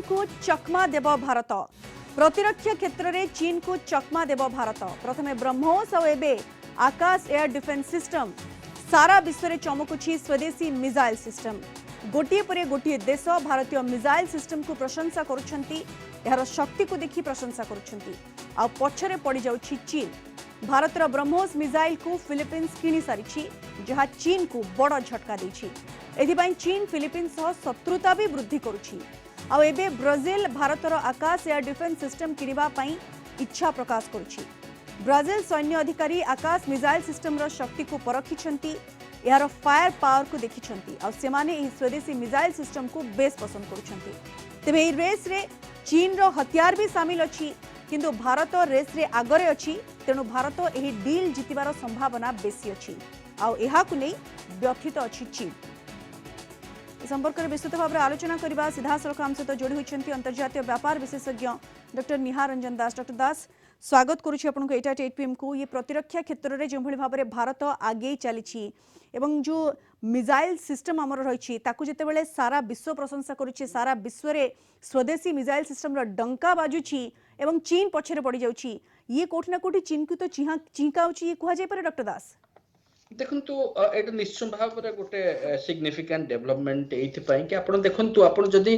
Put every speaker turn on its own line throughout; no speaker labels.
को चकमा देव भारत। प्रतिरक्षा क्षेत्र में चीन को चकमा देव भारत। प्रथमे ब्रह्मोस और एबे आकाश एयर डिफेन्स सिस्टम। सारा विश्व में चमकुची स्वदेशी मिसाइल सिस्टम। गोटे पर गोटे देश भारतीय मिसाइल सिस्टम को प्रशंसा करुछंती, यार शक्ति को देखि प्रशंसा करुछंती। आ पछरे पड़ी जाउछि चीन। भारतर ब्रह्मोस मिसाइल को फिलिपीन्स किनी सारिछि, जहाँ चीन को बड़ झटका देछि। एथिपाई चीन फिलिपीन्स सह शत्रुता भी वृद्धि करुछि। आ एबे ब्राजिल भारतर आकाश एयर डिफेन्स सिस्टम किनिबा पई इच्छा प्रकाश करुछि। ब्राजिल सैन्य अधिकारी आकाश मिसाइल सिस्टम रो शक्ति को परखिछंती, यार फायर पावर को देखिछंती। आ सेमाने एही स्वदेशी मिसाइल सिस्टम को बेस पसंद करुछंती। तेबे एही रेस रे चीन रो हथियार भी शामिल अछि, किंतु भारत रेस रे आगरे अछि। तेणु भारत एही डील जितिबार संभावना बेसी अछि। आ एहाकु नै व्यथित अछि चीन। संपर्क में विस्तृत भाव में आलोचना करने सीधासख आम सहित जोड़ी होती अंतर्जातीय व्यापार विशेषज्ञ डॉक्टर निहार रंजन दास। डॉक्टर दास, स्वागत करुच्ची आपको 8 at 8 PM को। ये प्रतिरक्षा क्षेत्र में जो भाव में भारत आगे चली एवं जो मिसाइल सिस्टम आमर रही जितेबाला सारा विश्व प्रशंसा करुच्ची, सारा विश्व में स्वदेशी मिसाइल सिस्टम डंका बाजुची एवं चीन पछरे पड़ जाउची, ये कोठी ना कोठी चीन को तो चिंकाउची, ये कह जाए डॉक्टर दास?
देखंतु एटा निश्चय भाव रे गोटे सिग्निफिकेंट डेवलपमेंट एइथिपाई कि आपण देखंतु आपण जदी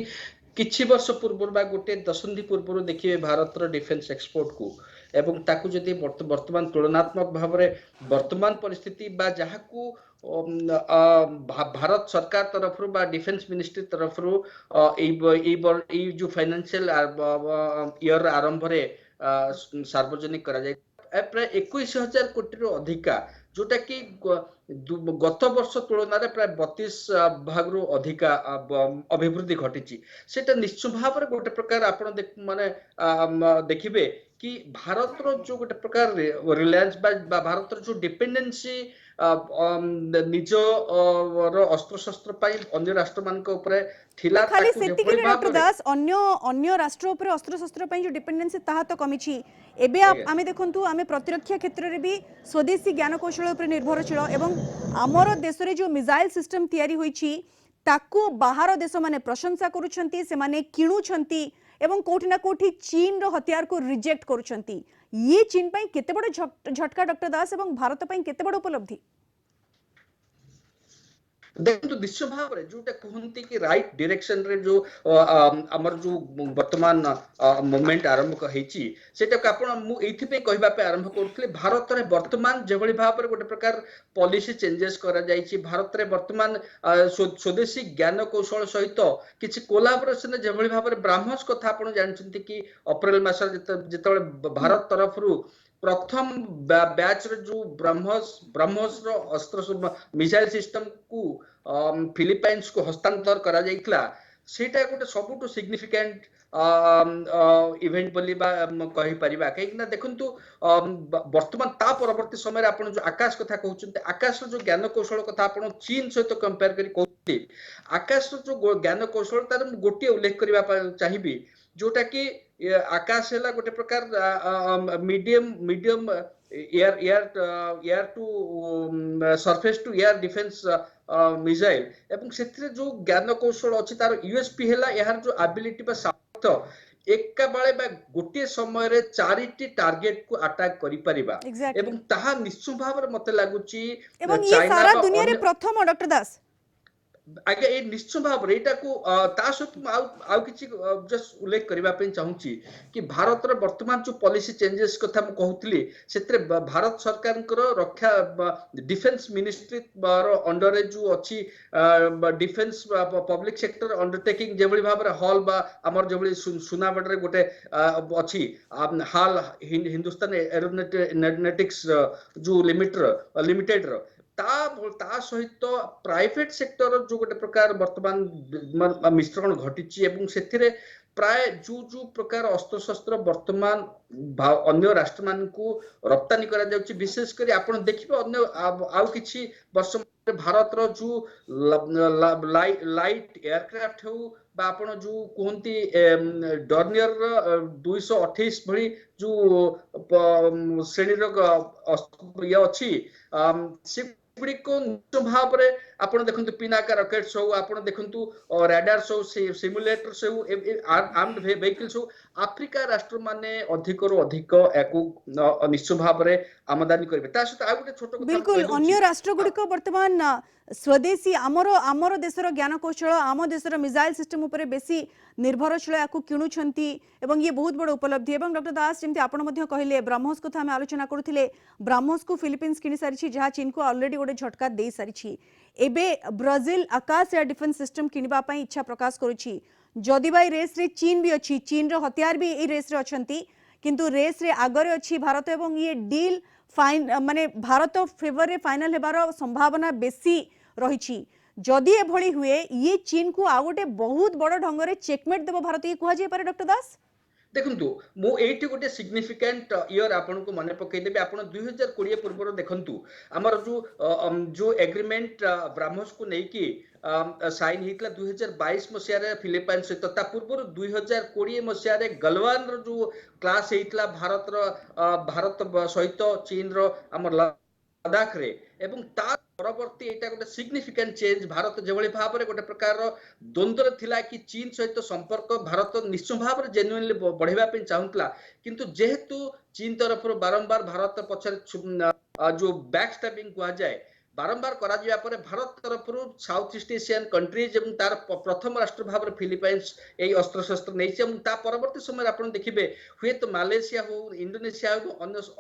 किछि वर्ष पूर्व बा गोटे दशंधि पूर्व देखिए भारतर डिफेन्स एक्सपोर्ट को एवं ताकू जदी वर्तमान तुलनात्मक भाव रे वर्तमान परिस्थिति बा जहाकू भारत सरकार तरफ बा डिफेन्स मिनिस्ट्री तरफ जो फाइनेंशियल ईयर आरंभ रे सार्वजनिक करा जाय प्राय 21,000 कोटी अधिका, जोटा कि गत वर्ष तुलन में प्राय 32 भाग अधिका अभिवृद्धि घटी। सेटा निश्चय भाव में गोटे प्रकार आपण माने देखिबे कि भारत जो गोटे प्रकार रिलायंस भारत जो डिपेंडेंसी निज अस्त्र शस्त्र अन्य राष्ट्र मान थिला
खाली सेति कि डॉक्टर दास अन्य राष्ट्र ऊपर अस्त्र शस्त्र जो डिपेंडेंसी ताहा तो कमिछि। एबे आमे देखंतु आमे प्रतिरक्षा क्षेत्र रे भी स्वदेशी ज्ञान कौशल ऊपर निर्भरशील एवं आमर देश रे जो मिसाइल सिस्टम तयारी होईछि ताकू बाहर देश माने प्रशंसा करूछंती, से माने किणुछंती एवं कोठी ना कोठी चीन रो हथियार को रिजेक्ट करूछंती। ये चीन पई केते बड़ झटका डॉक्टर दास एवं भारत पई केते बड़ उपलब्धि?
देखो निश्चय भाव में जोटा कहते कि राइट डायरेक्शन रे जो आमर जो वर्तमान मूवमेंट आरंभ होती आरंभ करते भारत में वर्तमान जो भाव में गोटे प्रकार पॉलिसी चेंजेस करा जायछि। भारत में वर्तमान स्वदेशी ज्ञान कौशल सहित किसी कोलाबोरेशन जो भाव में ब्रह्मोस कथा आप जानते कि अप्रैल मास जिते भारत तरफ प्रथम बैच रे जो ब्रह्मोस रो अस्त्र मिसाइल सिस्टम को फिलिपाइंस को हस्तांतर करा जायतिला, सेटा गोटे सबुठ सिग्निफिकेंट इवेंट बोली बा कहि परिबा। कहीं ना देखंतु वर्तमान ता परवर्ती समय आपण जो आकाश कथा कहउछन्ते, आकाश जो ज्ञान कौशल कथा आपण चीन सहित कंपेयर करी कहउते, आकाश जो ज्ञान कौशल तार गोटे उल्लेख करबा चाहिबी, जोटा कि आकाश है गोटे प्रकार medium air to surface to air defence missile एवं से जो ज्ञान कौशल अच्छी तार यूएसपी है यार जो एबिलिटी बा सामर्थ्य एका बाळे बा गोटे समय रे 4टी टारगेट को अटैक करि परिबा एवं ताहा निश्चय भाव रे मते लागुची
एवं ये सारा दुनिया रे प्रथम डॉक्टर दास
आगे ए निश्चय भाव रे एटा को ता सहित आउ किछि जस्ट उल्लेख करबा पे चाहूची कि भारत रे वर्तमान जो पॉलिसी चेंजेस कथा म कहउतली सेतरे भारत सरकार रक्षा डिफेन्स मिनिस्ट्री रो अंडर रे जो अछि डिफेन्स पब्लिक सेक्टर अंडरटेकिंग जेबळी भाव रे हॉल बा हमर जेबळी सुनाबड रे गोटे अछि हाल हिंदुस्तान एरोनॉटिक्स जो लिमिटेड रो ता सहित प्राइवेट सेक्टर जो गोटे प्रकार वर्तमान मिश्रण घटी एवं से प्राय जो प्रकार अस्त्र शस्त्र वर्तमान अन्य राष्ट्र मान को रप्तानी करा जाउची, विशेष करी आपण देखिबे अन्य आउ किछि वर्ष भारत रो जो लाइट एयरक्राफ्ट हो बा आपण जो कहंती डॉर्नियर 228 भली जो श्रेणी रो ये अछि से गुड़ी को भाव आपण देखंतु पिनाका रॉकेट्स हो, आपण देखंतु राडार्स हो, सिमुलेटर्स हो, आर्म्ड व्हीकल्स हो, आफ्रिका राष्ट्र माने अधिक रु अधिक याकू निश्चित भाव में आमदानी करेंगे। ता सहित आ गोटे छोट कथा
बिल्कुल अन्य राष्ट्र गुड़िक वर्तमान स्वदेशी आमर आमर देशर ज्ञान कौशल आम देशर मिसाइल सिस्टम उपरे बेसी निर्भरशील या किणुंट एवं ये बहुत बड़ उपलब्धि। एवं डॉक्टर दास जमी आप कहले ब्रह्मोस कथा आम आलोचना करुले, ब्रह्मोस को फिलिपिन्स किनी सारी जहाँ चीन को ऑलरेडी गोटे झटका दे सारी। एबे ब्राजिल आकाश एयर डिफेन्स सिस्टम किनिबा पई इच्छा प्रकाश करुछि। जदि बाई रेस रे चीन भी अच्छी, चीन रो हथियार भी ए रेस रे अछंती, किंतु रेस रे आगरे अच्छी भारत एवं ये डील फाइन माने भारत फेवर रे फाइनल हेबार संभावना बेसी रही। जदि एभली हुए ये चीन को आ गोटे बहुत बड़ ढंग से चेकमेट देव भारत ये कह पारे डॉक्टर दास।
देखंतु मु एठी गोटे सिग्निफिकेंट ईयर आपन को मने पकई देबे। आपन 2020 पूर्व देखंतु हमर जो एग्रीमेंट ब्रह्मोस को नै कि साइन हितला 2022 मसिया रे फिलिपाइन सहित, ता पूर्व 2020 मसिया रे गलवान रो जो क्लास हितला भारत सहित चीन रो हमर लद्दाख रे, एवं ता परवर्ती एटा गोटे सिग्निफिकेंट चेंज। भारत जेभली भाव में गोटे प्रकार द्वंद्व थिला कि चीन सहित संपर्क भारत निश्चय भाव में जेन्युइनली बढ़ावा पे चाहूला, किंतु जेहेतु चीन तरफ बारंबार भारत पछरे जो बैक स्टैपिंग कहा जाए बारंबार करा जिया परे भारत तरफ साउथ ईस्ट एशियन कंट्रीज एवं तार प्रथम राष्ट्र भाव में फिलिपाइंस यही अस्त्र शस्त्र नहीं। ता परवर्ती समय आप देखिए हुए तो मालेशिया हो, इंडोनेशिया हो,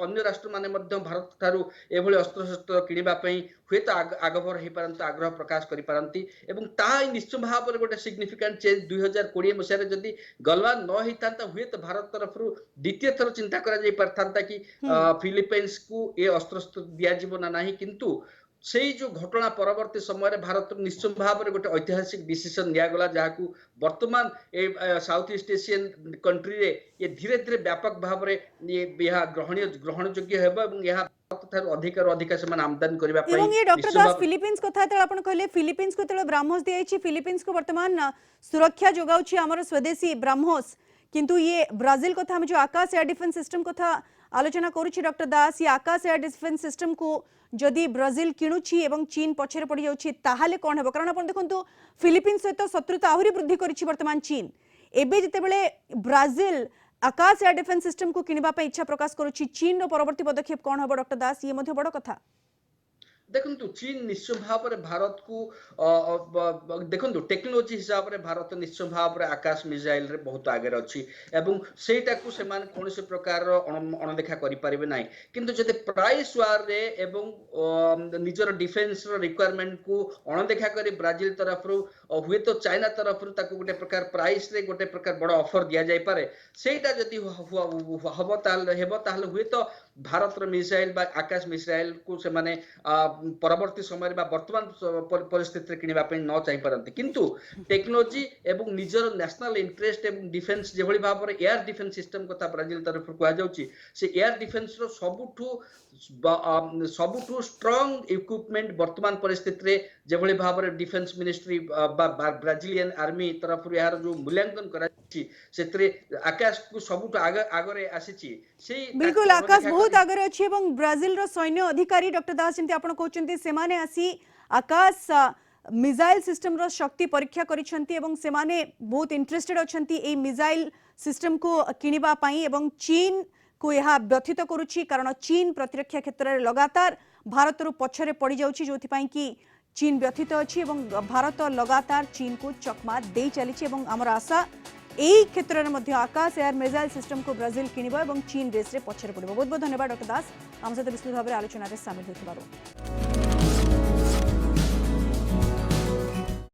अन्य राष्ट्र माने भारत ठारू एभली अस्त्र शस्त्र किनिबा पई हुए तो आगभर हो पारती, आग्रह प्रकाश करि पारती। एवं ता निश्चय भाव में गोटे सिग्निफिकेंट चेंज 2020 मसीह जदि गलवान न होता हुए तो भारत तरफ द्वितीय थर चिंता करा जाई पारथांता कि फिलिपाइंस को ये अस्त्र शस्त्र दिया जीवो ना नहीं, किंतु से जो घटना परवर्ती समय भारत निश्चय भाव में गोटे ऐतिहासिक डिसीजन निगला, जहाँ वर्तमान साउथ ईस्ट एशियन कंट्री रे ये धीरे धीरे व्यापक भाव में ये ग्रहण योग्य हेबो एवं यह अधिक से आमदानी करबा पई।
एवं ये डॉक्टर दास फिलिपिन्स कथा त आपण कहले फिलिपिन्स को तले ब्रह्मोस दियाछि, फिलिपिन्स को वर्तमान सुरक्षा जोगाउछि हमर स्वदेशी ब्रह्मोस, किंतु ये ब्राजिल कथा हम जो आकाश एयर डिफेन्स सिस्टम कथा आलोचना करुछि डॉक्टर दास, ये आकाश एयर डिफेन्स सिस्टम को जदि ब्राजिल किणुछि एवं चीन पछरे पड़ी जाउछि ताहाले कोन हेबो? कारण आपण देखंतु फिलिपिन्स सहित शत्रुता आहुरी वृद्धि करिछि वर्तमान चीन। एबे जतेबेले ब्राजिल आकाश एयर डिफेन्स सिस्टम को किनिबा पे इच्छा प्रकाश करुछि, चीन रो परवर्ती पदक्षेप कोन हेबो डॉक्टर दास? ये मध्ये बड़ कथा।
देखंतु चीन निश्चय भाव में भारत को देखंतु टेक्नोलॉजी हिसाब रे भारत निश्चय भाव में आकाश मिसाइल रे बहुत आगे अच्छी एवं सेटा को से मान कौन से प्रकार अणदेखा करि परिबे नाही, किंतु जदि प्राइस वार रे एवं निजर डिफेन्स रो रिक्वायरमेंट को अणदेखा करी ब्राजिल तरफ हुए तो चाइना तरफ ताको गोटे प्रकार प्राइस रे गोटे प्रकार बड़ ऑफर दिया जाय पारे, सेटा जदि हबो ताले हुए तो भारत रो मिसाइल बा आकाश मिसाइल को से माने परवर्ती समय वर्तमान परिस्थिति किनिबा पे न चाहि पारंती, किंतु टेक्नोलॉजी एवं निजर नेशनल इंटरेस्ट एवं डिफेन्स जेभली भाव में एयर डिफेन्स सिस्टम कथा ब्राजिल तरफ कहा जाउची, से एयर डिफेन्स रो सबुठू स्ट्रांग इक्विपमेंट वर्तमान परिस्थिति रे जेभली भाव में डिफेन्स मिनिस्ट्री ब्राजिलियन आर्मी तरफ यार जो मूल्यांकन करा सेतरे आकाश को सबुठू आगरे आसीची।
बिल्कुल आकाश बहुत आगरे अछि एवं ब्राजिल रो सैन्य अधिकारी डॉक्टर दास जंती आपण कहउचंती सेमाने आसी आकाश मिसाइल सिस्टम रो शक्ति परीक्षा करिसंती एवं सेमाने बहुत इंटरेस्टेड अछंती ए मिसाइल सिस्टम को किनिबा पई एवं चीन को यह व्यथित करुछि, कारण चीन प्रतिरक्षा क्षेत्र में लगातार भारत रो पछरे पड़ी जाउछि, जोथि पई कि चीन व्यथित अछि एवं भारत लगातार चीन को चकमा दे चलिछि एवं हमर आशा एई क्षेत्र में मध्य आकाश एयर मिसाइल सिस्टम को ब्राजिल किनिबो एवं चीन रेस रे पछरे पड़िबो। बहुत बहुत धन्यवाद डॉक्टर दास आम सहित विस्तृत भाव में आलोचना रे शामिल होइथिबारो।